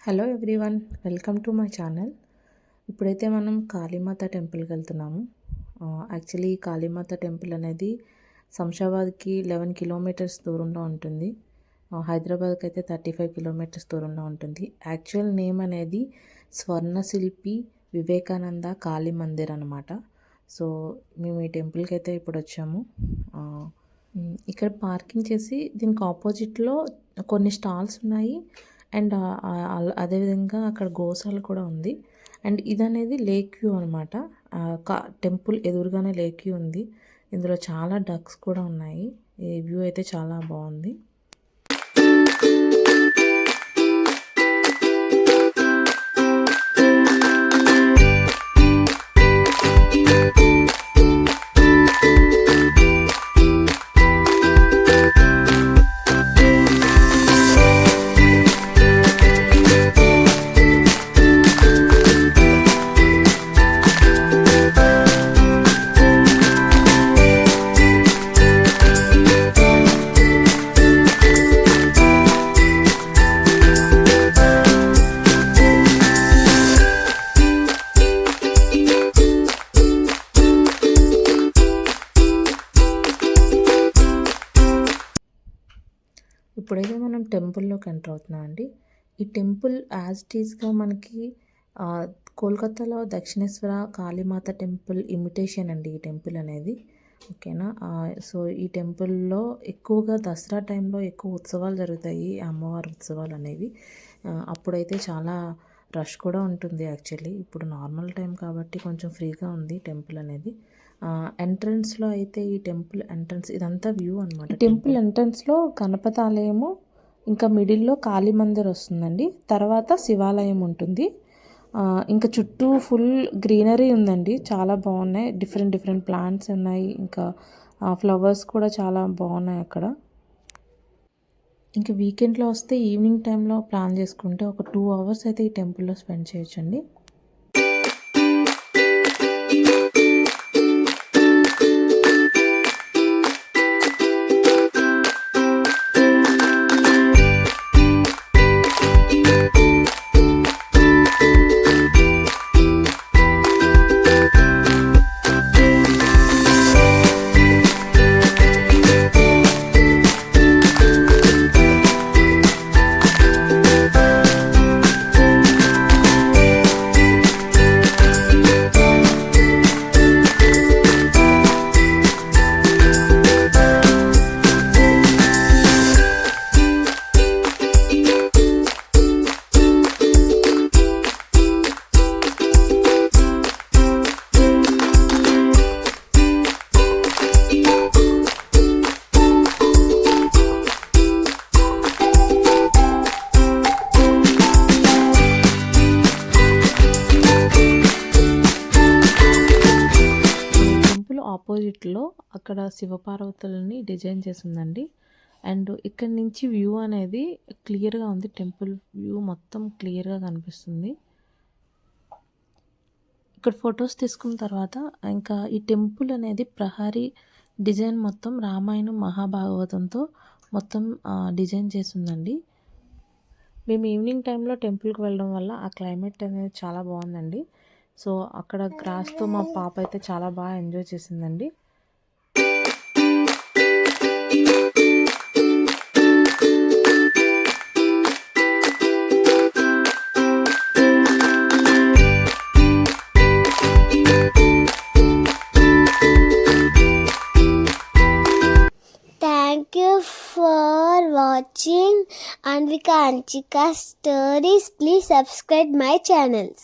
Hello everyone, welcome to my channel. ఇప్పుడైతే మనం కాళీమాత టెంపుల్కి వెళ్తున్నాము. యాక్చువల్లీ కాళీమాత టెంపుల్ అనేది శంషాబాద్కి 11 కిలోమీటర్స్ దూరంలో ఉంటుంది. హైదరాబాద్కి అయితే 35 కిలోమీటర్స్ దూరంలో ఉంటుంది. యాక్చువల్ నేమ్ అనేది స్వర్ణశిల్పి వివేకానంద కాళీ మందిర్ అనమాట. సో మేము ఈ టెంపుల్కి అయితే ఇప్పుడు వచ్చాము. ఇక్కడ పార్కింగ్ చేసి దీనికి ఆపోజిట్లో కొన్ని స్టాల్స్ ఉన్నాయి. అండ్ అదేవిధంగా అక్కడ గోశాల కూడా ఉంది. అండ్ ఇదనేది లేక్ వ్యూ అనమాట. టెంపుల్ ఎదురుగానే లేక్ వ్యూ ఉంది. ఇందులో చాలా డక్స్ కూడా ఉన్నాయి. ఈ వ్యూ అయితే చాలా బాగుంది. ఇప్పుడైతే మనం టెంపుల్లోకి ఎంటర్ అవుతున్నాం అండి. ఈ టెంపుల్ యాజ్ ఇట్ ఈస్గా మనకి కోల్కతాలో దక్షిణేశ్వర కాళీమాత టెంపుల్ ఇమిటేషన్ అండి ఈ టెంపుల్ అనేది. ఓకేనా. సో ఈ టెంపుల్లో ఎక్కువగా దసరా టైంలో ఎక్కువ ఉత్సవాలు జరుగుతాయి, అమ్మవారి ఉత్సవాలు అనేవి. అప్పుడైతే చాలా రష్ కూడా ఉంటుంది. యాక్చువల్లీ ఇప్పుడు నార్మల్ టైం కాబట్టి కొంచెం ఫ్రీగా ఉంది టెంపుల్ అనేది. ఎంట్రన్స్లో అయితే ఈ టెంపుల్ ఎంట్రన్స్ ఇదంతా వ్యూ అనమాట. టెంపుల్ ఎంట్రన్స్లో గణపతి ఆలయము, ఇంకా మిడిల్లో కాళీ మందిర్ వస్తుందండి. తర్వాత శివాలయం ఉంటుంది. ఇంకా చుట్టూ ఫుల్ గ్రీనరీ ఉందండి, చాలా బాగున్నాయి. డిఫరెంట్ ప్లాంట్స్ ఉన్నాయి, ఇంకా ఫ్లవర్స్ కూడా చాలా బాగున్నాయి అక్కడ. ఇంకా వీకెండ్లో వస్తే ఈవినింగ్ టైంలో ప్లాన్ చేసుకుంటే ఒక 2 hours అయితే ఈ టెంపుల్లో స్పెండ్ చేయొచ్చండి. ఆపోజిట్లో అక్కడ శివపార్వతులని డిజైన్ చేసిందండి. అండ్ ఇక్కడ నుంచి వ్యూ అనేది క్లియర్గా ఉంది. టెంపుల్ వ్యూ మొత్తం క్లియర్గా కనిపిస్తుంది. ఇక్కడ ఫొటోస్ తీసుకున్న తర్వాత ఇంకా ఈ టెంపుల్ అనేది ప్రహరీ డిజైన్ మొత్తం రామాయణం మహాభాగవతంతో మొత్తం డిజైన్ చేసిందండి. మేము ఈవినింగ్ టైంలో టెంపుల్కి వెళ్ళడం వల్ల ఆ క్లైమేట్ అనేది చాలా బాగుందండి. సో అక్కడ గ్రాస్తో మా పాప అయితే చాలా బాగా ఎంజాయ్ చేసిందండి. Thank you for watching Anvika Anchika Stories. Please subscribe my channels.